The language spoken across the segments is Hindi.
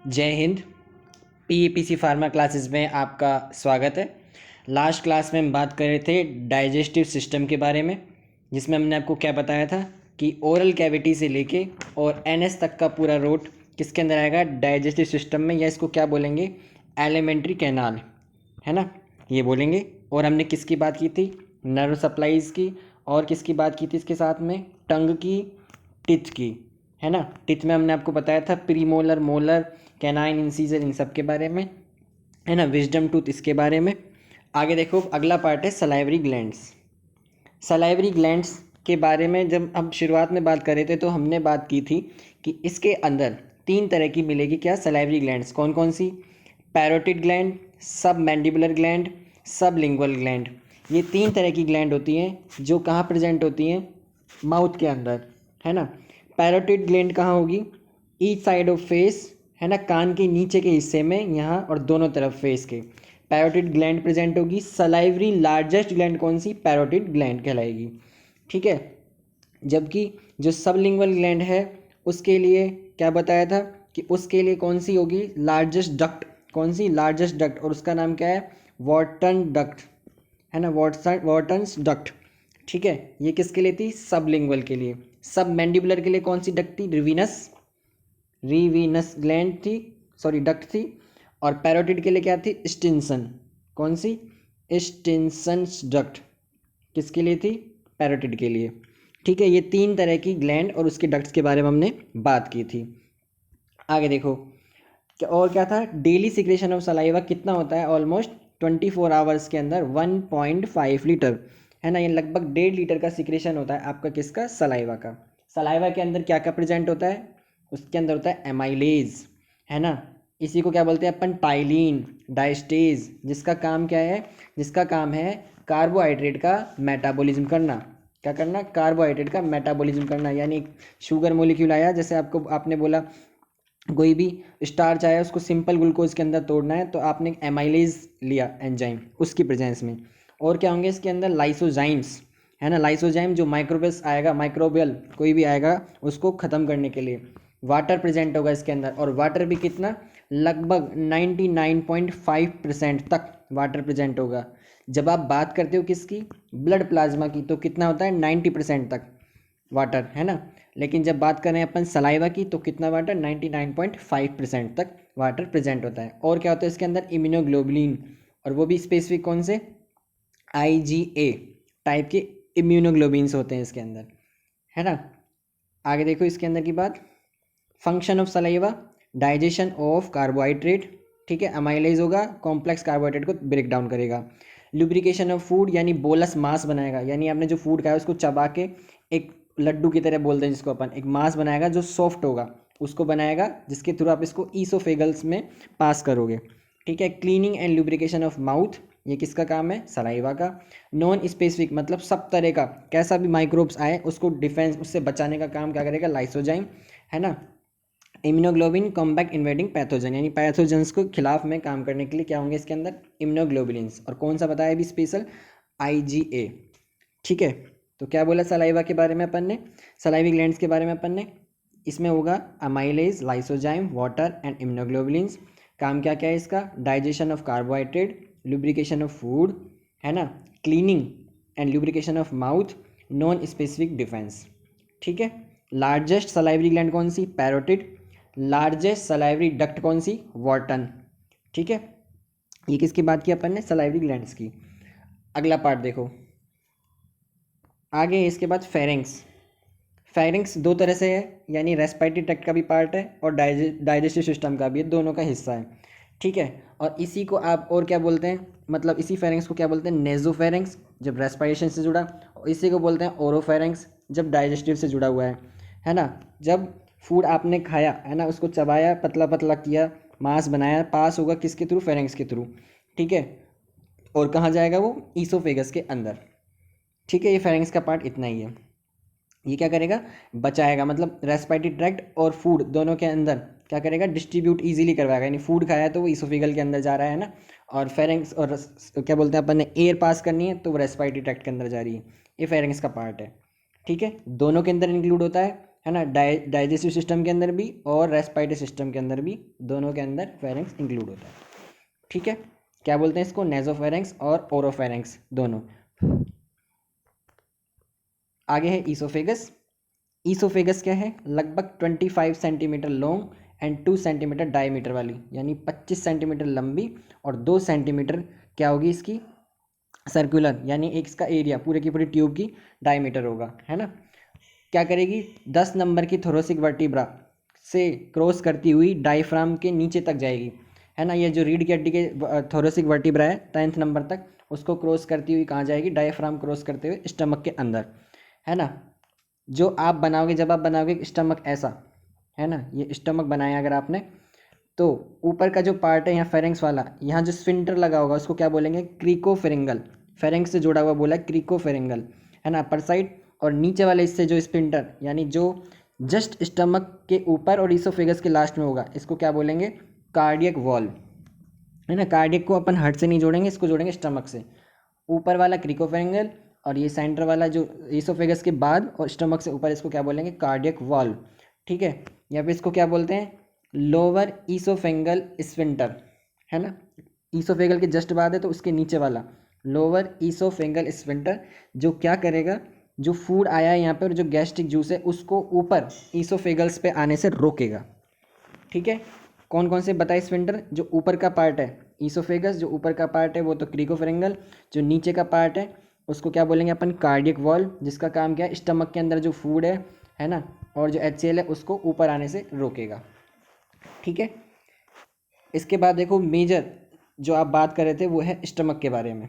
जय हिंद। पीईपीसी फार्मा क्लासेस में आपका स्वागत है। लास्ट क्लास में हम बात कर रहे थे डाइजेस्टिव सिस्टम के बारे में, जिसमें हमने आपको क्या बताया था कि ओरल कैविटी से लेके और एनएस तक का पूरा रूट किसके अंदर आएगा, डाइजेस्टिव सिस्टम में, या इसको क्या बोलेंगे, एलिमेंट्री कैनाल, है ना, ये बोलेंगे। और हमने किसकी बात की थी, नर्व सप्लाईज की, और किसकी बात की थी इसके साथ में, टंग की, टिथ की, है ना। टिथ में हमने आपको बताया था प्रीमोलर, मोलर, कैनाइन, इंसीजर, इन सब के बारे में, है ना। विजडम टूथ इसके बारे में। आगे देखो, अगला पार्ट है सलाइवरी ग्लैंड्स। सलाइवरी ग्लैंड्स के बारे में जब हम शुरुआत में बात कर रहे थे तो हमने बात की थी कि इसके अंदर तीन तरह की मिलेगी, क्या, सलाइवरी ग्लैंड्स। कौन कौन सी, पैरोटिड ग्लैंड, सब मैंडिबुलर ग्लैंड, सब लिंगुअल ग्लैंड। ये तीन तरह की ग्लैंड होती हैं जो कहाँ प्रेजेंट होती हैं, माउथ के अंदर, है ना। पैरोटिड ग्लैंड कहाँ होगी, ईच साइड ऑफ फेस, है ना, कान के नीचे के हिस्से में, यहाँ और दोनों तरफ फेस के पैरोटिड ग्लैंड प्रेजेंट होगी। सलाइवरी लार्जेस्ट ग्लैंड कौन सी, पैरोटिड ग्लैंड कहलाएगी, ठीक है। जबकि जो सबलिंगुअल ग्लैंड है उसके लिए क्या बताया था कि उसके लिए कौन सी होगी, लार्जेस्ट डक्ट, कौन सी, लार्जेस्ट डक्ट, और उसका नाम क्या है, वॉर्टन डक्ट, है ना, वॉर्टन्स डक्ट, ठीक है। ये किसके लिए थी, सबलिंगुअल के लिए। सब मैंडिबुलर के लिए कौन सी डक्ट थी, रिवीनस ग्लैंड थी, सॉरी डक्ट थी। और पैरोटिड के लिए क्या थी, स्टिंसन, कौन सी, स्टिंसन्स डक्ट, किसके लिए थी, पैरोटिड के लिए, ठीक है। ये तीन तरह की ग्लैंड और उसके डक्ट्स के बारे में हमने बात की थी। आगे देखो और क्या था, डेली सिक्रेशन ऑफ सलाइवा कितना होता है, ऑलमोस्ट 24 आवर्स के अंदर 1.5 लीटर, है ना। ये लगभग 1.5 लीटर का सिक्रेशन होता है आपका, किसका, सलाइवा का। सलाइवा के अंदर क्या क्या प्रेजेंट होता है, उसके अंदर होता है एमाइलेज, है ना। इसी को क्या बोलते हैं अपन, पाइलिन, डायस्टेज, जिसका काम क्या है, जिसका काम है कार्बोहाइड्रेट का मेटाबॉलिज्म करना। क्या करना, कार्बोहाइड्रेट का मेटाबॉलिज्म करना, यानी शुगर मोलिक्यूल आया, जैसे आपको आपने बोला कोई भी स्टार्च आया उसको सिंपल ग्लूकोज के अंदर तोड़ना है तो आपने एमाइलेज लिया एंजाइम, उसकी प्रेजेंस में। और क्या होंगे इसके अंदर, लाइसोजाइम्स, है ना। लाइसोजाइम जो माइक्रोबस आएगा, माइक्रोबियल कोई भी आएगा उसको ख़त्म करने के लिए। वाटर प्रेजेंट होगा इसके अंदर, और वाटर भी कितना, लगभग 99.5% तक वाटर प्रेजेंट होगा। जब आप बात करते हो किसकी, ब्लड प्लाज्मा की, तो कितना होता है, 90% तक वाटर, है ना। लेकिन जब बात करें अपन सलाइवा की तो कितना वाटर, 99.5% तक वाटर प्रेजेंट होता है। और क्या होता है इसके अंदर, इम्यूनोग्लोबुलिन, और वो भी स्पेसिफिक कौन से, IgA टाइप के इम्यूनोग्लोबिन्स होते हैं इसके अंदर, है ना। आगे देखो इसके अंदर की बात, function of saliva, digestion of carbohydrate, ठीक है। अमाइलेज होगा, कॉम्प्लेक्स कार्बोहाइड्रेट को ब्रेक डाउन करेगा। लुब्रिकेशन ऑफ फूड, यानी बोलस मास बनाएगा, यानी आपने जो फूड खाया उसको चबा के एक लड्डू की तरह बोलते हैं जिसको अपन, एक मास बनाएगा जो सॉफ्ट होगा, उसको बनाएगा, जिसके थ्रू आप इसको ईसोफेगल्स में पास करोगे, ठीक है। Cleaning and lubrication of mouth, ये किसका काम है, सलाइवा का। नॉन स्पेसिफिक मतलब सब तरह का कैसा भी माइक्रोब्स आए उसको डिफेंस, उससे बचाने का काम क्या करेगा, लाइसोजाइम, है ना। इम्यूनोग्लोबिन कॉम्बैक्ट इन्वेडिंग पैथोजन, यानी पैथोजन्स को खिलाफ में काम करने के लिए क्या होंगे इसके अंदर, इम्यूनोग्लोबुलिन्स। और कौन सा बताया अभी स्पेशल, IgA, ठीक है। तो क्या बोला सलाइवा के बारे में अपन ने, सलाइवी ग्लैंड्स के बारे में अपन ने, इसमें होगा amylase, lysozyme, water and immunoglobulins. काम क्या क्या है इसका, digestion of carbohydrate, lubrication of food, है ना, cleaning and lubrication of mouth, non specific defence, ठीक है। लार्जेस्ट सलाइवरी ग्लैंड कौन सी, पैरोटिड। लार्जेस्ट सलाइवरी डक्ट कौन सी, वॉर्टन, ठीक है। ये किसकी बात की अपन ने, सलाइवरी ग्लैंड्स की। अगला पार्ट देखो, आगे इसके बाद फेरिंग्स। फेरिंग्स दो तरह से है, यानी रेस्पिरेटरी ट्रैक्ट का भी पार्ट है और डाइजेस्टिव सिस्टम का भी है, दोनों का हिस्सा है, ठीक है। और इसी को आप और क्या बोलते हैं, मतलब इसी फेरिंग्स को क्या बोलते हैं, नेजोफेरिंग्स, जब रेस्पिरेशन से जुड़ा, और इसी को बोलते हैं ओरोफेरिंग्स, जब डाइजेस्टिव से जुड़ा हुआ है ना। जब फूड आपने खाया, है ना, उसको चबाया, पतला पतला किया, मांस बनाया, पास होगा किसके थ्रू, फेरिंग्स के थ्रू, ठीक है। और कहाँ जाएगा वो, ईसोफेगस के अंदर, ठीक है। ये फेरिंग्स का पार्ट इतना ही है। ये क्या करेगा, बचाएगा, मतलब रेस्पिरेटरी ट्रैक्ट और फूड दोनों के अंदर क्या करेगा, डिस्ट्रीब्यूट इजीली करवाएगा, यानी फूड खाया तो वो इसोफेगल के अंदर जा रहा है ना, और फेरिंग्स और क्या बोलते हैं अपन ने, एयर पास करनी है तो वो रेस्पिरेटरी ट्रैक्ट के अंदर जा रही है। ये फेरिंग्स का पार्ट है, ठीक है, दोनों के अंदर इंक्लूड होता है ना, डाइजेस्टिव सिस्टम के अंदर भी और रेस्पिरेटरी सिस्टम के अंदर भी, दोनों के अंदर फेरेंक्स इंक्लूड होता है। ठीक है, क्या बोलते हैं इसको, नेजोफेरेंक्स और ओरोफेरेंक्स दोनों। आगे है ईसोफेगस। ईसोफेगस क्या है, लगभग 25 centimetre long and 2 centimetre diameter वाली, यानी 25 सेंटीमीटर लंबी और 2 सेंटीमीटर क्या होगी इसकी, सर्कुलर, यानी एक इसका एरिया पूरे की पूरी ट्यूब की डायमीटर होगा, है ना। क्या करेगी, 10 नंबर की थोरेसिक वर्टिब्रा से क्रॉस करती हुई डायफ्राम के नीचे तक जाएगी, है ना। ये जो रीढ़ की हड्डी के थोरेसिक वर्टिब्रा है 10th नंबर तक, उसको क्रॉस करती हुई कहाँ जाएगी, डायफ्राम क्रॉस करते हुए स्टमक के अंदर, है ना। जो आप बनाओगे, जब आप बनाओगे स्टमक ऐसा, है ना, ये स्टमक बनाया अगर आपने, तो ऊपर का जो पार्ट है यहाँ फेरेंक्स वाला, यहाँ जो स्फिंक्टर लगा होगा उसको क्या बोलेंगे, क्रीकोफेरेंगल, फेरेंक्स से जुड़ा हुआ बोला है क्रीकोफेरेंगल, है ना, अपर साइड। और नीचे वाले इससे जो स्फिंक्टर, यानी जो जस्ट स्टमक के ऊपर और ईसोफेगस के लास्ट में होगा, इसको क्या बोलेंगे, कार्डियक वॉल्व, है ना। कार्डियक को अपन हार्ट से नहीं जोड़ेंगे, इसको जोड़ेंगे स्टमक से। ऊपर वाला क्रीकोफेरेंगल और ये सेंटर वाला जो ईसोफेगस के बाद और स्टमक से ऊपर, इसको क्या बोलेंगे, कार्डियक वॉल्व। ठीक है, या फिर इसको क्या बोलते हैं, लोअर ईसोफेंगल स्फिंक्टर, है ना। ईसोफेगल के जस्ट बाद है तो उसके नीचे वाला लोअर ईसोफेंगल स्फिंक्टर, जो क्या करेगा, जो फूड आया है यहाँ पे और जो गैस्ट्रिक जूस है उसको ऊपर ईसोफेगल्स पे आने से रोकेगा। ठीक है, कौन कौन से बताए स्फिंक्टर, जो ऊपर का पार्ट है ईसोफेगस, जो ऊपर का पार्ट है वो तो क्रीकोफेरेंगल, जो नीचे का पार्ट है उसको क्या बोलेंगे अपन, कार्डियक वॉल्व, जिसका काम क्या है, स्टमक के अंदर जो फूड है ना, और जो HCl है उसको ऊपर आने से रोकेगा। ठीक है, इसके बाद देखो मेजर जो आप बात कर रहे थे वो है स्टमक के बारे में,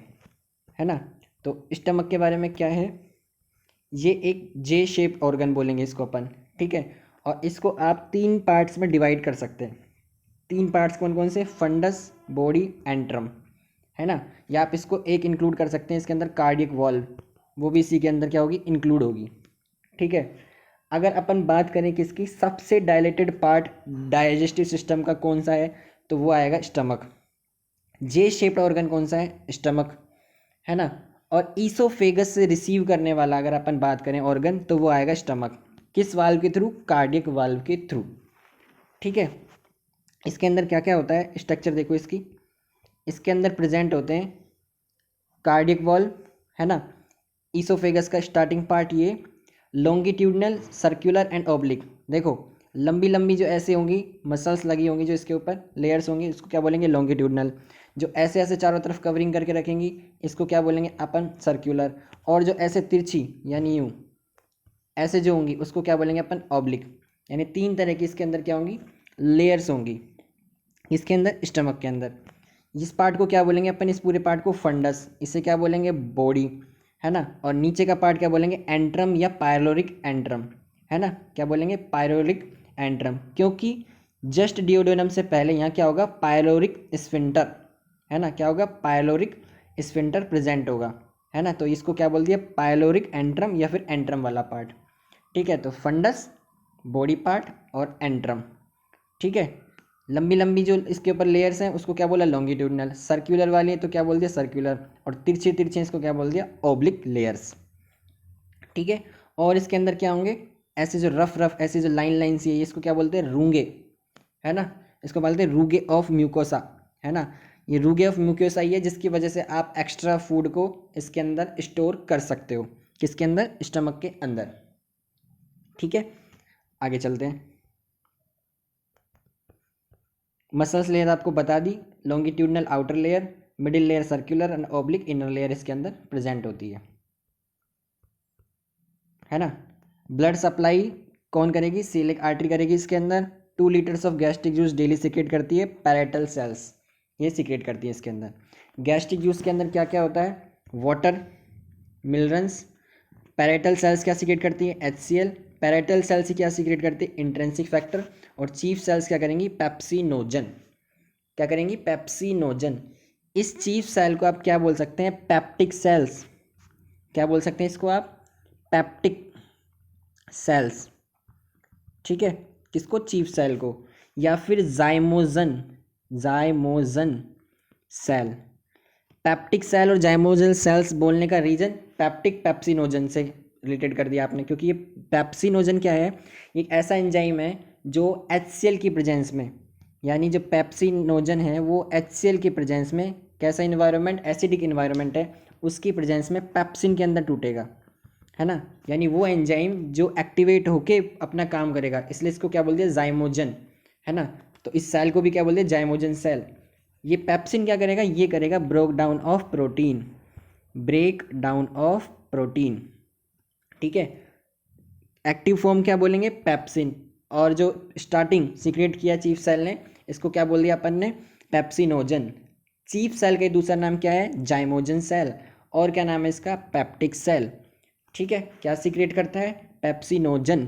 है ना। तो स्टमक के बारे में क्या है, ये एक जे शेप ऑर्गन बोलेंगे इसको अपन। ठीक है, और इसको आप 3 पार्ट्स में डिवाइड कर सकते हैं। 3 पार्ट्स कौन कौन से, फंडस, बॉडी, एंट्रम, है ना। या आप इसको एक इंक्लूड कर सकते हैं इसके अंदर, कार्डियक वॉल्व, वो भी इसी के अंदर क्या होगी, इंक्लूड होगी। ठीक है, अगर अपन बात करें किसकी, सबसे डायलेटेड पार्ट डाइजेस्टिव सिस्टम का कौन सा है, तो वो आएगा स्टमक। जे शेप्ड ऑर्गन कौन सा है, स्टमक, है ना। और ईसोफेगस से रिसीव करने वाला अगर अपन बात करें ऑर्गन, तो वो आएगा स्टमक, किस वाल्व के थ्रू, कार्डियक वाल्व के थ्रू। ठीक है, इसके अंदर क्या क्या होता है, स्ट्रक्चर देखो इसकी, इसके अंदर प्रेजेंट होते हैं कार्डियक वॉल्व, है ना। ईसोफेगस का स्टार्टिंग पार्ट ये, लॉन्गिट्यूडनल, सर्कुलर एंड ऑब्लिक। देखो लंबी लंबी जो ऐसे होंगी मसल्स लगी होंगी, जो इसके ऊपर लेयर्स होंगी, इसको क्या बोलेंगे, लॉन्गिट्यूडनल। जो ऐसे ऐसे चारों तरफ कवरिंग करके रखेंगी, इसको क्या बोलेंगे अपन, सर्कुलर। और जो ऐसे तिरछी यानी यूँ ऐसे जो होंगी उसको क्या बोलेंगे अपन, ऑब्लिक। यानी 3 तरह की इसके अंदर क्या होंगी, लेयर्स होंगी इसके अंदर, स्टमक के अंदर। इस पार्ट को क्या बोलेंगे अपन, इस पूरे पार्ट को फंडस, इसे क्या बोलेंगे, बॉडी, है ना। और नीचे का पार्ट क्या बोलेंगे, एंट्रम या पायलोरिक एंट्रम, है ना। क्या बोलेंगे, पायलोरिक एंट्रम, क्योंकि जस्ट डिओडोनम से पहले यहाँ क्या होगा, पायलोरिक स्फिंक्टर, है ना। क्या होगा, पायलोरिक स्फिंक्टर प्रेजेंट होगा, है ना। तो इसको क्या बोल दिया, पायलोरिक एंट्रम या फिर एंट्रम वाला पार्ट। ठीक है, तो फंडस, बॉडी पार्ट और एंट्रम। ठीक है, लंबी लंबी जो इसके ऊपर लेयर्स हैं उसको क्या बोला, लॉन्गिट्यूडनल। सर्कुलर वाली है तो क्या बोल दिया, सर्कुलर। और तिरछे तिरछे इसको क्या बोल दिया, ऑब्लिक लेयर्स। ठीक है, और इसके अंदर क्या होंगे, ऐसे जो रफ रफ ऐसे जो लाइन लाइन सी है, इसको क्या बोलते हैं, रूंगे, है ना। इसको बोलते हैं रूगे ऑफ म्यूकोसा, है ना। ये रूगे ऑफ म्यूकोसा ही है जिसकी वजह से आप एक्स्ट्रा फूड को इसके अंदर स्टोर कर सकते हो, किसके अंदर, स्टमक के अंदर। ठीक है, आगे चलते हैं। मसल्स लेयर आपको बता दी, longitudinal outer layer, middle layer circular and oblique inner layer इसके अंदर प्रेजेंट होती है ना। ब्लड सप्लाई कौन करेगी, सीलिक आर्टरी करेगी इसके अंदर। 2 litres of gastric juice daily secrete करती है पैरेटल सेल्स, ये सिक्रेट करती है इसके अंदर। गैस्ट्रिक जूस के अंदर क्या क्या होता है, वाटर, मिनरल्स। पैरेटल सेल्स क्या सिक्रेट करती है, HCl। पैरेटल सेल्स क्या सिक्रेट करती है, इंट्रिंसिक फैक्टर। और चीफ सेल्स क्या करेंगी, पेप्सिनोजन। क्या करेंगी, पेप्सिनोजन। इस चीफ सेल को आप क्या बोल सकते हैं, पेप्टिक सेल्स। क्या बोल सकते हैं इसको आप, पेप्टिक सेल्स। ठीक है, किसको, चीफ सेल को। या फिर zymogen, zymogen cell. Peptic cell और जाइमोजन सेल्स बोलने का रीजन, पेप्टिक पेप्सिनोजन से रिलेटेड कर दिया आपने, क्योंकि ये पेप्सिनोजन क्या है, एक ऐसा एंजाइम है जो HCl की प्रेजेंस में, यानी जो पेप्सिनोजन है वो HCl की प्रेजेंस में, कैसा इन्वायरमेंट, एसिडिक इन्वायरमेंट है, उसकी प्रेजेंस में पेप्सिन के अंदर टूटेगा, है ना। यानी वो एंजाइम जो एक्टिवेट होके अपना काम करेगा, इसलिए इसको क्या बोलते हैं, जाइमोजन, है ना। तो इस सेल को भी क्या बोलते हैं, जाइमोजन सेल। ये पेप्सिन क्या करेगा, ये करेगा break down of protein, break down of protein, ठीक है। एक्टिव फॉर्म क्या बोलेंगे, पेप्सिन, और जो स्टार्टिंग सीक्रेट किया चीफ सेल ने, इसको क्या बोल दिया अपन ने, पेप्सिनोजन। चीफ सेल का दूसरा नाम क्या है, जाइमोजन सेल, और क्या नाम है इसका, पेप्टिक सेल, ठीक है। क्या सीक्रेट करता है, पेप्सिनोजन,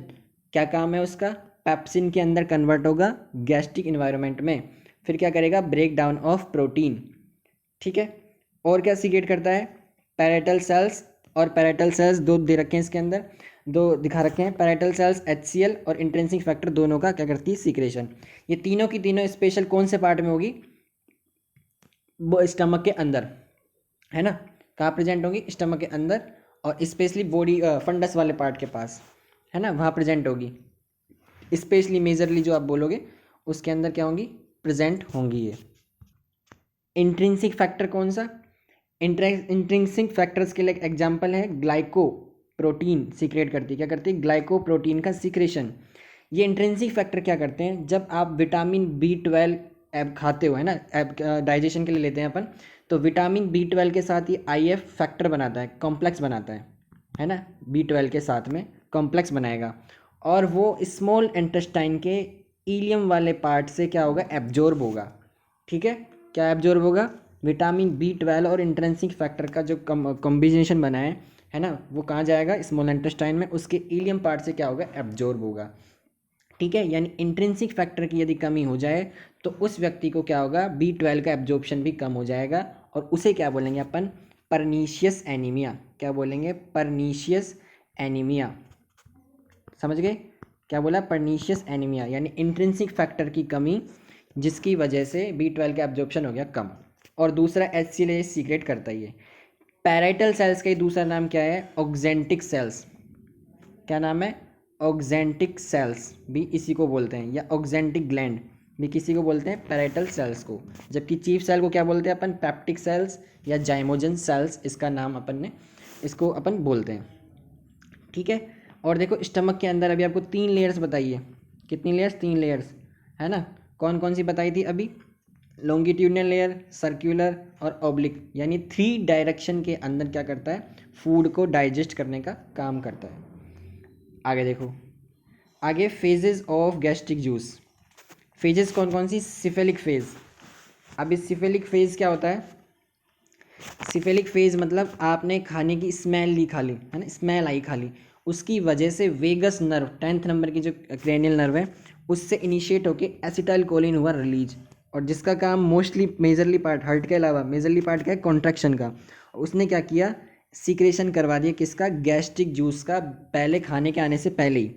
क्या काम है उसका, पेप्सिन के अंदर कन्वर्ट होगा गैस्ट्रिक इन्वायरमेंट में, फिर क्या करेगा, ब्रेक डाउन ऑफ प्रोटीन, ठीक है। और क्या सीक्रेट करता है, पैरेटल सेल्स, और पैरेटल सेल्स दो दे रखे हैं इसके अंदर, दो दिखा रखे हैं, पैरेटल सेल्स HCl और इंट्रिंसिक फैक्टर दोनों का क्या करती है, सीक्रेशन। ये तीनों की तीनों स्पेशल कौन से पार्ट में होगी, वो स्टमक के अंदर, है ना। कहाँ प्रेजेंट होगी, स्टमक के अंदर, और स्पेशली बॉडी फंडस वाले पार्ट के पास, है ना, वहाँ प्रेजेंट होगी। स्पेशली मेजरली जो आप बोलोगे उसके अंदर क्या होंगी, प्रेजेंट होंगी ये। इंट्रिंसिक फैक्टर कौन सा, इंट्रिंसिक फैक्टर्स के लिए एग्जांपल है ग्लाइको प्रोटीन, सीक्रेट करती है, क्या करती है, ग्लाइको प्रोटीन का सीक्रेशन। ये इंट्रिंसिक फैक्टर क्या करते हैं, जब आप विटामिन B12 ऐप खाते हो, है ना, ऐप डाइजेशन के लिए लेते हैं अपन, तो विटामिन B12 के साथ ये IF फैक्टर बनाता है, कॉम्प्लेक्स बनाता है ना, B12 के साथ में कॉम्प्लेक्स बनाएगा, और वो स्मॉल इंटेस्टाइन के इलियम वाले पार्ट से क्या होगा, एब्जॉर्ब होगा, ठीक है। क्या एब्जॉर्ब होगा, विटामिन B12 और इंट्रिंसिक फैक्टर का जो कॉम्बिनेशन बना है ना, वो कहाँ जाएगा, स्मॉल इंटेस्टाइन में, उसके इलियम पार्ट से क्या होगा, एब्जॉर्ब होगा, ठीक है। यानी इंट्रिंसिक फैक्टर की यदि कमी हो जाए तो उस व्यक्ति को क्या होगा, B12 का एब्जॉर्प्शन भी कम हो जाएगा, और उसे क्या बोलेंगे अपन, परनीशियस एनीमिया, क्या बोलेंगे, परनीशियस एनीमिया, समझ गए, क्या बोला, परनीशियस एनीमिया, यानी इंट्रिंसिक फैक्टर की कमी जिसकी वजह से B12 का एब्जॉर्प्शन हो गया कम। और दूसरा HCl सीक्रेट करता ही है। पैराइटल सेल्स का ही दूसरा नाम क्या है, ऑक्जेंटिक सेल्स, क्या नाम है, ऑक्जेंटिक सेल्स भी इसी को बोलते हैं, या ऑक्जेंटिक ग्लैंड भी किसी को बोलते हैं, पैराइटल सेल्स को। जबकि चीफ सेल को क्या बोलते हैं अपन, पेप्टिक सेल्स या जाइमोजन सेल्स, इसका नाम अपन ने, इसको अपन बोलते हैं, ठीक है। और देखो स्टमक के अंदर अभी आपको 3 लेयर्स बताइए, कितनी लेयर्स, 3 लेयर्स, है ना। कौन कौन सी बताई थी अभी, लॉन्गिट्यूडनल लेयर, सर्कुलर और ऑब्लिक, यानी 3 डायरेक्शन के अंदर क्या करता है, फूड को डाइजेस्ट करने का काम करता है। आगे देखो, आगे phases of gastric juice, phases कौन कौन सी, सिफेलिक फेज। अब इस सिफेलिक फेज क्या होता है, सिफेलिक फेज मतलब आपने खाने की स्मेल ली, खाली, है ना, स्मेल आई खाली, उसकी वजह से वेगस नर्व, 10th नंबर की जो क्रेनियल नर्व है, उससे इनिशिएट होके एसिटाइल कोलिन हुआ रिलीज, और जिसका काम मोस्टली मेजरली पार्ट, हार्ट के अलावा मेजरली पार्ट क्या है, कॉन्ट्रैक्शन का, उसने क्या किया, सीक्रेशन करवा दिया किसका, गैस्ट्रिक जूस का, पहले खाने के आने से पहले ही।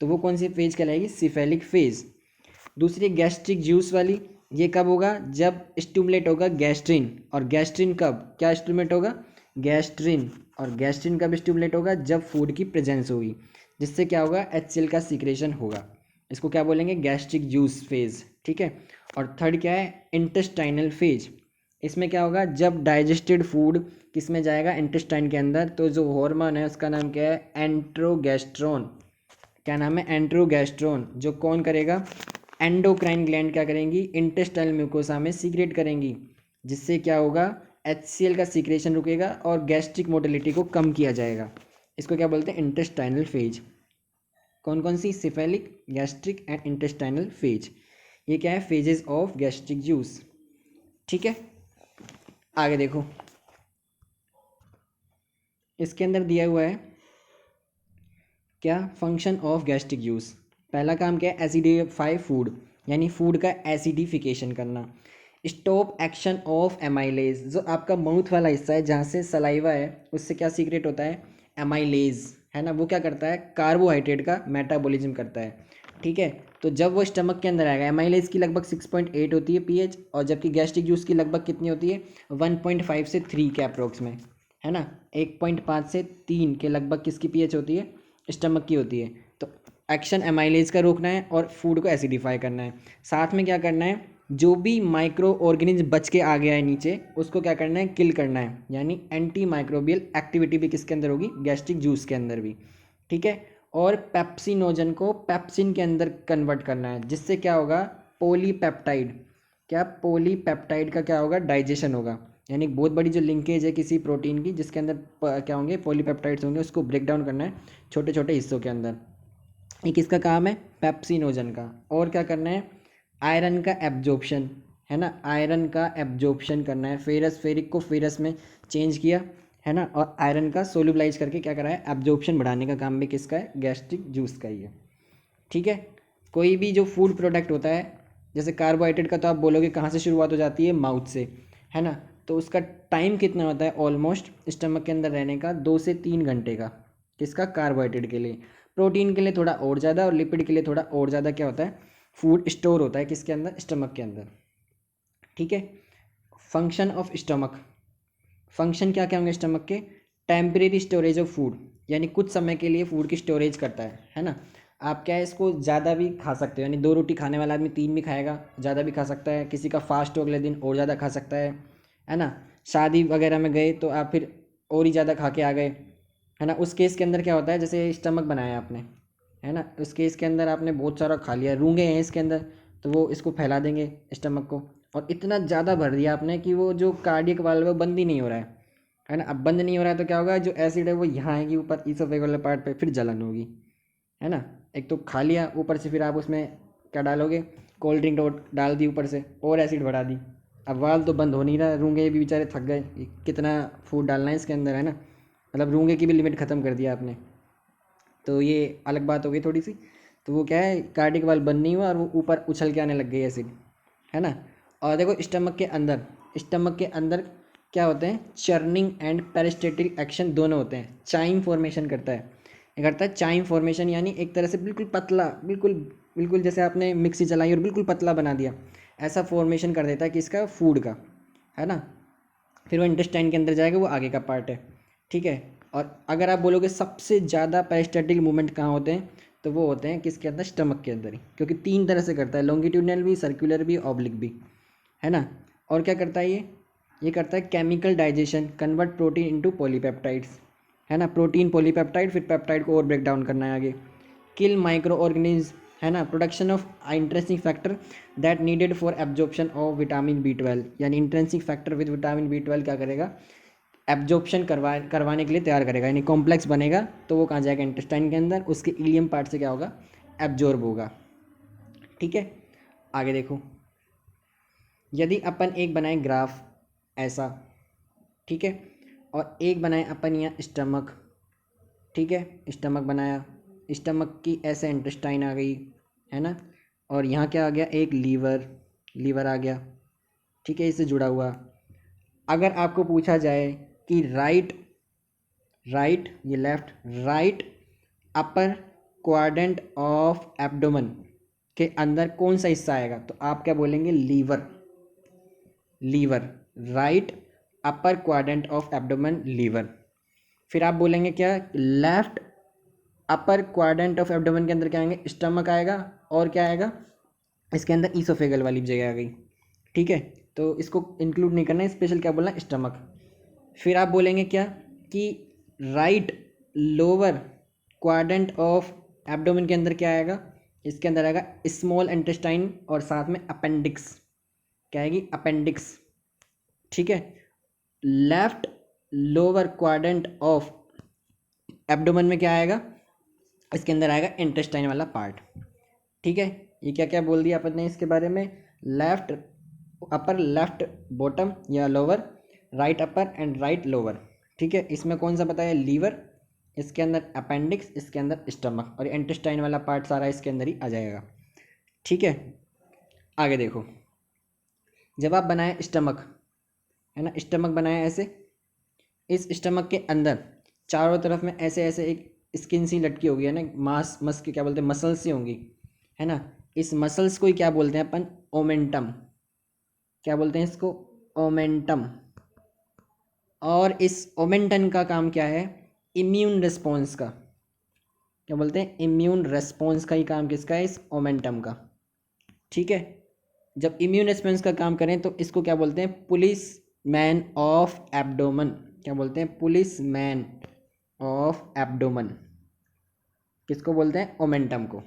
तो वो कौन सी फेज कहलाएगी, सिफेलिक फेज। दूसरी गैस्ट्रिक जूस वाली, ये कब होगा, जब स्टिमुलेट होगा गैस्ट्रिन, और गैस्ट्रिन कब, क्या स्टिमुलेट होगा, गैस्ट्रिन, और गैस्ट्रिन कब स्टिमुलेट होगा, जब फूड की प्रेजेंस होगी, जिससे क्या होगा, HCl का सीक्रेशन होगा, इसको क्या बोलेंगे, गैस्ट्रिक जूस फेज, ठीक है। और थर्ड क्या है, इंटेस्टाइनल फेज, इसमें क्या होगा, जब डाइजेस्टेड फूड किस में जाएगा, इंटेस्टाइन के अंदर, तो जो हार्मोन है उसका नाम क्या है, एंट्रोगेस्ट्रोन, क्या नाम है, एंट्रोगेस्ट्रोन, जो कौन करेगा, एंडोक्राइन ग्लैंड क्या करेंगी, इंटेस्टाइनल म्यूकोसा में सीक्रेट करेंगी, जिससे क्या होगा, HCl का सीक्रेशन रुकेगा और गैस्ट्रिक मोटिलिटी को कम किया जाएगा। इसको क्या बोलते हैं, इंटेस्टाइनल फेज। कौन कौन सी, cephalic, gastric and intestinal phase, ये क्या है, फेजेस ऑफ गैस्ट्रिक जूस, ठीक है। आगे देखो, इसके अंदर दिया हुआ है क्या, फंक्शन ऑफ गैस्ट्रिक जूस। पहला काम क्या है, एसिडिफाई फूड, यानी फूड का एसिडिफिकेशन करना। स्टॉप एक्शन ऑफ एमाइलेज, जो आपका माउथ वाला हिस्सा है जहाँ से सलाइवा है, उससे क्या सीक्रेट होता है, एमाइलेज, है ना, वो क्या करता है, कार्बोहाइड्रेट का मेटाबॉलिज्म करता है, ठीक है। तो जब वो स्टमक के अंदर आएगा, एमाइलेज की लगभग 6.8 होती है pH, और जबकि गैस्ट्रिक जूस की लगभग कितनी होती है, 1.5 से 3 के अप्रोक्स में, है ना। 1.5 से 3 के लगभग किसकी पीएच होती है, स्टमक की होती है। तो एक्शन एमाइलेज का रोकना है और फूड को एसिडिफाई करना है। साथ में क्या करना है, जो भी माइक्रो ऑर्गेनिज्म बच के आ गया है नीचे, उसको क्या करना है, किल करना है। यानी एंटी माइक्रोबियल एक्टिविटी भी किसके अंदर होगी, गैस्ट्रिक जूस के अंदर भी। ठीक है। और पेप्सिनोजन को पेप्सिन के अंदर कन्वर्ट करना है, जिससे क्या होगा, पॉलीपेप्टाइड, क्या पॉलीपेप्टाइड का क्या होगा, डाइजेशन होगा। यानी बहुत बड़ी जो लिंकेज है किसी प्रोटीन की, जिसके अंदर क्या होंगे, पॉलीपेप्टाइड्स होंगे, उसको ब्रेक डाउन करना है छोटे छोटे हिस्सों के अंदर। ये किसका काम है, पेप्सिनोजन का। और क्या करना है, आयरन का एब्जॉर्प्शन, है ना, आयरन का एब्जॉर्प्शन करना है। फेरिक को फेरस में चेंज किया, है ना, और आयरन का सोल्यूबलाइज करके क्या करा है, एब्जॉर्प्शन बढ़ाने का काम भी किसका है, गैस्ट्रिक जूस का ही है। ठीक है। कोई भी जो फूड प्रोडक्ट होता है, जैसे कार्बोहाइड्रेट का, तो आप बोलोगे कहाँ से शुरुआत हो जाती है, माउथ से, है ना। तो उसका टाइम कितना होता है, ऑलमोस्ट स्टमक के अंदर रहने का 2 से 3 घंटे का, किसका, कार्बोहाइड्रेट के लिए। प्रोटीन के लिए थोड़ा और ज़्यादा, और लिपिड के लिए थोड़ा और ज़्यादा क्या होता है, फूड स्टोर होता है किसके अंदर, स्टमक के अंदर। ठीक है। फंक्शन ऑफ स्टमक, फंक्शन क्या क्या होंगे स्टमक के, टेम्परेरी स्टोरेज ऑफ फूड, यानी कुछ समय के लिए फूड की स्टोरेज करता है ना। आप क्या है, इसको ज़्यादा भी खा सकते हो, यानी 2 रोटी खाने वाला आदमी 3 भी खाएगा, ज़्यादा भी खा सकता है। किसी का फास्ट हो अगले दिन और ज़्यादा खा सकता है ना। शादी वगैरह में गए तो आप फिर और ही ज़्यादा खा के आ गए, है ना। उस केस के अंदर क्या होता है, जैसे स्टमक बनाया आपने, है ना, उस केस के अंदर आपने बहुत सारा खा लिया, रूंगे हैं इसके अंदर, तो वो इसको फैला देंगे स्टमक को, और इतना ज़्यादा भर दिया आपने कि वो जो कार्डियक वाल्व है वो बंद ही नहीं हो रहा है ना। अब बंद नहीं हो रहा है तो क्या होगा, जो एसिड है वो यहाँ आएगी ऊपर ईसोफेगस वाले पार्ट पे, फिर जलन होगी, है ना। एक तो खा लिया, ऊपर से फिर आप उसमें क्या डालोगे, कोल्ड ड्रिंक डाल दी ऊपर से, और एसिड बढ़ा दी। अब वाल्व तो बंद हो नहीं रहा, रूंगे भी बेचारे थक गए, कितना फूड डालना है इसके अंदर, है ना। मतलब रूंगे की भी लिमिट ख़त्म कर दिया आपने। तो ये अलग बात हो गई थोड़ी सी। तो वो क्या है, कार्डिक वाल्व बंद नहीं हुआ और वो ऊपर उछल के आने लग गई एसिड, है ना। और देखो स्टमक के अंदर, स्टमक के अंदर क्या होते हैं, चर्निंग एंड पेरिस्टेटिक एक्शन दोनों होते हैं। चाइम फॉर्मेशन करता है, ये करता है चाइम फॉर्मेशन, यानी एक तरह से बिल्कुल पतला, बिल्कुल बिल्कुल जैसे आपने मिक्सी चलाई और बिल्कुल पतला बना दिया, ऐसा फॉर्मेशन कर देता है किसका, फूड का, है ना। फिर वो इंटेस्टाइन के अंदर जाएगा, वो आगे का पार्ट है। ठीक है। और अगर आप बोलोगे सबसे ज़्यादा पेरिस्टेटिक मूवमेंट कहाँ होते हैं, तो वो होते हैं किसके अंदर, स्टमक के अंदर ही, क्योंकि 3 तरह से करता है, लॉन्गिट्यूडनल भी, सर्कुलर भी, ऑब्लिक भी, है ना। और क्या करता है ये करता है chemical digestion, convert protein into polypeptides, है ना। प्रोटीन पॉलीपेप्टाइड, फिर पेप्टाइड को और ब्रेक डाउन करना है आगे। किल माइक्रो ऑर्गेनिज्म, है ना। Production of intrinsic factor that needed for absorption of vitamin B12, यानी intrinsic factor with vitamin B12 क्या करेगा, एब्जॉर्प्शन करवाने के लिए तैयार करेगा, यानी कॉम्प्लेक्स बनेगा, तो वो कहाँ जाएगा, इंटेस्टाइन के अंदर, उसके इलियम पार्ट से क्या होगा, एब्जॉर्ब होगा। ठीक है। आगे देखो, यदि अपन एक बनाए ग्राफ ऐसा, ठीक है, और एक बनाए अपन यहाँ स्टमक, ठीक है, स्टमक बनाया, स्टमक की ऐसे इंटेस्टाइन आ गई, है ना। और यहाँ क्या आ गया, एक लीवर, लीवर आ गया, ठीक है, इससे जुड़ा हुआ। अगर आपको पूछा जाए कि राइट, राइट ये left, right upper quadrant of abdomen के अंदर कौन सा हिस्सा आएगा, तो आप क्या बोलेंगे, liver, liver, right upper quadrant of abdomen, liver. फिर आप बोलेंगे क्या, left upper quadrant of abdomen के अंदर क्या आएंगे, स्टमक आएगा, और क्या आएगा इसके अंदर, ईसोफेगल वाली जगह आ गई। ठीक है। तो इसको इंक्लूड नहीं करना है, स्पेशल क्या बोलना है, स्टमक। फिर आप बोलेंगे क्या, कि right lower quadrant of abdomen के अंदर क्या आएगा, इसके अंदर आएगा स्मॉल इंटेस्टाइन और साथ में अपेंडिक्स, क्या आएगी, अपेंडिक्स। ठीक है। Left lower quadrant of abdomen में क्या आएगा, इसके अंदर आएगा इंटेस्टाइन वाला पार्ट। ठीक है। ये क्या क्या बोल दिया अपन ने इसके बारे में, लेफ्ट अपर, लेफ्ट बॉटम या lower, right upper and right lower. ठीक है। इसमें कौन सा बताया, लीवर, इसके अंदर अपेंडिक्स, इसके अंदर स्टमक, और इंटेस्टाइन वाला पार्ट सारा इसके अंदर ही आ जाएगा। ठीक है। आगे देखो, जब आप बनाए स्टमक, है ना, स्टमक बनाए ऐसे, इस स्टमक के अंदर चारों तरफ में ऐसे ऐसे एक स्किन सी लटकी होगी, है ना, मांस, मस के क्या बोलते हैं, मसल्स सी होंगी, है ना। इस मसल्स को ही क्या बोलते हैं अपन, ओमेंटम, क्या बोलते हैं इसको, ओमेंटम, और इस ओमेंटन का काम क्या है, इम्यून रिस्पॉन्स का, क्या बोलते हैं, इम्यून रिस्पॉन्स का ही काम किसका है, इस ओमेंटम का। ठीक है, जब इम्यून रिस्पॉन्स का काम करें तो इसको क्या बोलते हैं, पुलिस मैन ऑफ एब्डोमन, क्या बोलते हैं, पुलिस मैन ऑफ एब्डोमन, किसको बोलते हैं, ओमेंटम को।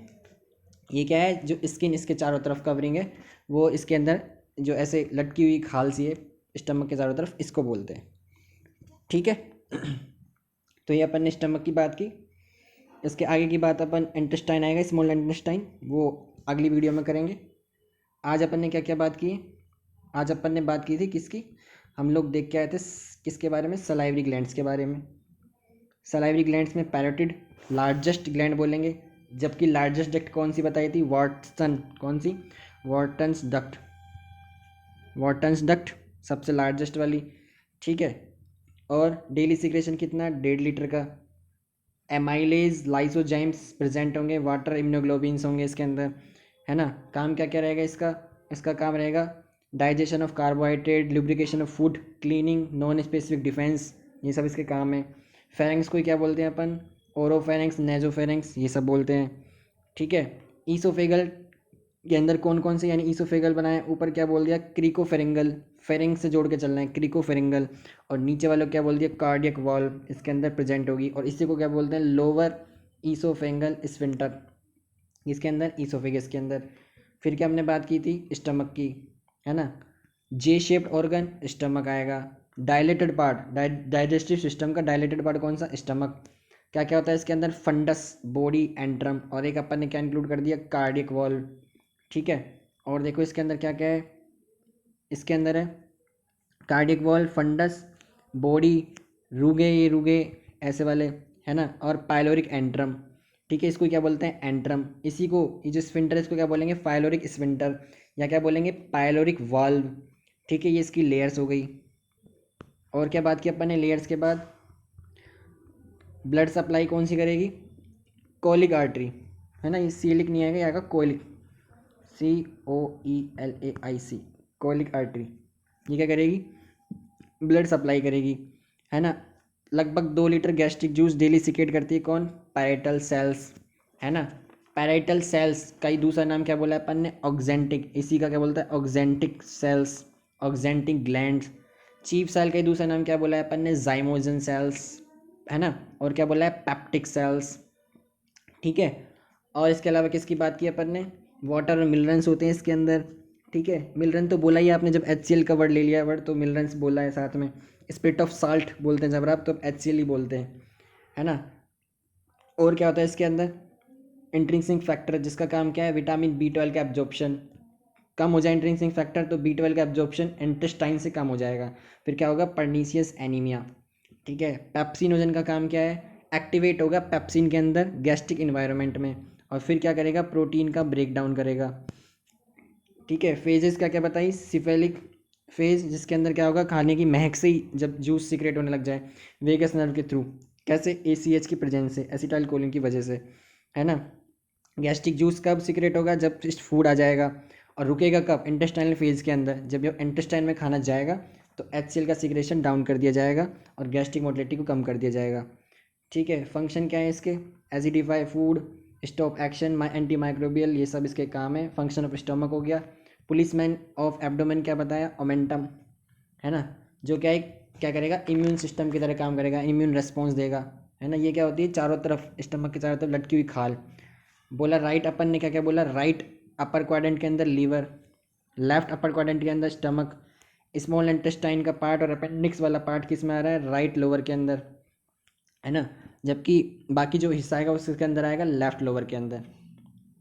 ये क्या है, जो स्किन इसके चारों तरफ कवरिंग है, वो इसके अंदर जो ऐसे लटकी हुई खाल सी है स्टमक के चारों तरफ, इसको बोलते हैं। ठीक है तो ये अपन ने स्टमक की बात की। इसके आगे की बात अपन इंटेस्टाइन आएगा, स्मॉल इंटेस्टाइन, वो अगली वीडियो में करेंगे। आज अपन ने क्या क्या बात की है, आज अपन ने बात की थी किसकी, हम लोग देख के आए थे किसके बारे में, सलाइवरी ग्लैंड्स के बारे में। सलाइवरी ग्लैंड्स में पैरोटिड लार्जेस्ट ग्लैंड बोलेंगे, जबकि लार्जेस्ट डक्ट कौन सी बताई थी, वाटसन, कौन सी, वाटन्स डक्ट, वाटन्स डक्ट सबसे लार्जेस्ट वाली। ठीक है, और डेली सिक्रेशन कितना, 1.5 लीटर का। एमाइलेज लाइसोजाइम्स प्रेजेंट होंगे, वाटर इम्यूनोग्लोबिन्स होंगे इसके अंदर, है ना। काम क्या क्या रहेगा इसका, इसका काम रहेगा digestion of carbohydrate, lubrication of food, cleaning, non specific defence, ये सब इसके काम है। फेरेंक्स को क्या बोलते हैं अपन, ओरोफेरेंक्स, नेजोफेरेंक्स, ये सब बोलते हैं। ठीक है, ईसोफेगल के अंदर कौन कौन से, यानी ईसोफेगल बनाए, ऊपर क्या बोल दिया, क्रिकोफेरिंगल, फेरिंग से जोड़ के चलना है, क्रिकोफेरिंगल, और नीचे वालों क्या बोल दिया, कार्डियक वॉल्व इसके अंदर प्रेजेंट होगी, और इसी को क्या बोलते हैं, लोअर ईसोफेंगल स्फिंक्टर, इसके अंदर ईसोफेगस के अंदर। फिर क्या हमने बात की थी, स्टमक की, है ना, जे शेप्ड ऑर्गन स्टमक आएगा। डायलेटेड पार्ट, डाइजेस्टिव सिस्टम का डायलेटेड पार्ट कौन सा, स्टमक। क्या क्या होता है इसके अंदर, फंडस, बॉडी एंट्रम, और एक अपन ने क्या इंक्लूड कर दिया, कार्डियक वॉल्व। ठीक है, और देखो इसके अंदर क्या क्या है, इसके अंदर है कार्डियक वॉल्व, फंडस, बॉडी, रूगे, ये रूगे ऐसे वाले, है ना, और पाइलोरिक एंट्रम। ठीक है, इसको क्या बोलते हैं, एंट्रम। इसी को, ये जो स्फिंक्टर है इसको क्या बोलेंगे, पाइलोरिक स्फिंक्टर, या क्या बोलेंगे, पाइलोरिक वाल्व। ठीक है, ये इसकी लेयर्स हो गई। और क्या बात की अपन ने लेयर्स के बाद, ब्लड सप्लाई कौन सी करेगी, कोलिक आर्टरी, है ना, ये सीलिक नहीं आएगा, आएगा कोलिक, COELAIC, कोलिक आर्टरी। ये क्या करेगी, ब्लड सप्लाई करेगी, है ना। लगभग 2 litre gastric juice daily secrete करती है कौन, पैराइटल सेल्स, है ना। पैराइटल सेल्स का ही दूसरा नाम क्या बोला है अपन ने, ऑक्जेंटिक, इसी का क्या बोलता है, oxyntic cells, oxyntic glands. Chief cell का ही दूसरा नाम क्या बोला है अपन ने, जाइमोजन सेल्स, है ना। और क्या बोला है, पेप्टिक सेल्स। ठीक है, और इसके अलावा किसकी बात की अपन ने, वाटर और मिनरल्स होते हैं इसके अंदर। ठीक है, मिनरल तो बोला ही आपने, जब HCl का वर्ड ले लिया वर्ड, तो मिनरल्स बोला है साथ में। स्पिरिट ऑफ साल्ट बोलते हैं जब आप, तो HCl ही बोलते हैं, है ना। और क्या होता है इसके अंदर, इंट्रिंसिक फैक्टर, जिसका काम क्या है, विटामिन B12 का एब्जॉर्प्शन। कम हो जाए इंट्रिंसिक फैक्टर तो B12 का एब्जॉर्प्शन इंटेस्टाइन से कम हो जाएगा, फिर क्या होगा, पर्नीसियस एनीमिया। ठीक है, पेप्सिनोजन का काम क्या है, एक्टिवेट होगा पेप्सिन के अंदर गैस्ट्रिक इन्वायरमेंट में, और फिर क्या करेगा, प्रोटीन का ब्रेक डाउन करेगा। ठीक है, फेजेस क्या क्या बताई, सिफेलिक फेज, जिसके अंदर क्या होगा, खाने की महक से ही जब जूस सीक्रेट होने लग जाए, वेगस नर्व के थ्रू, कैसे, ACH की प्रेजेंस से, एसिटाइल कोलिन की वजह से, है ना। गैस्ट्रिक जूस कब सीक्रेट होगा, जब फूड आ जाएगा, और रुकेगा कब, इंटेस्टाइनल फेज के अंदर, जब इंटेस्टाइन में खाना जाएगा तो HCl का सीक्रेशन डाउन कर दिया जाएगा और गैस्ट्रिक मोटिलिटी को कम कर दिया जाएगा। ठीक है, फंक्शन क्या है इसके, acidify food, stop action, anti microbial, ये सब इसके काम है। फंक्शन ऑफ स्टोमक हो गया। पुलिसमैन ऑफ एब्डोमेन क्या बताया, ओमेंटम, है ना, जो क्या है, क्या करेगा, इम्यून सिस्टम की तरह काम करेगा, इम्यून रेस्पॉन्स देगा, है ना। ये क्या होती है, चारों तरफ स्टमक के चारों तरफ लटकी हुई खाल। बोला राइट, अपन ने क्या क्या बोला, राइट अपर क्वाड्रेंट के अंदर लीवर, लेफ्ट अपर क्वाड्रेंट के अंदर स्टमक, स्मॉल इंटेस्टाइन का पार्ट और अपेंडिक्स वाला पार्ट किस में आ रहा है, राइट लोअर के अंदर, है ना। जबकि बाकी जो हिस्सा आएगा उसके अंदर आएगा लेफ्ट लोअर के अंदर।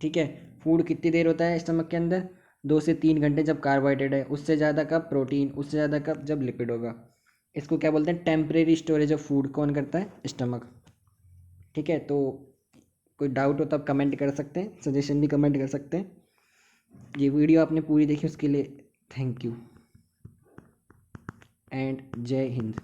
ठीक है, फूड कितनी देर होता है स्टमक के अंदर, 2 से 3 घंटे जब कार्बोहाइड्रेट है, उससे ज़्यादा कब प्रोटीन, उससे ज़्यादा कब जब लिपिड होगा। इसको क्या बोलते हैं, टेम्परेरी स्टोरेज ऑफ फूड कौन करता है, स्टमक। ठीक है, तो कोई डाउट हो तो आप कमेंट कर सकते हैं, सजेशन भी कमेंट कर सकते हैं। ये वीडियो आपने पूरी देखी उसके लिए थैंक यू एंड जय हिंद।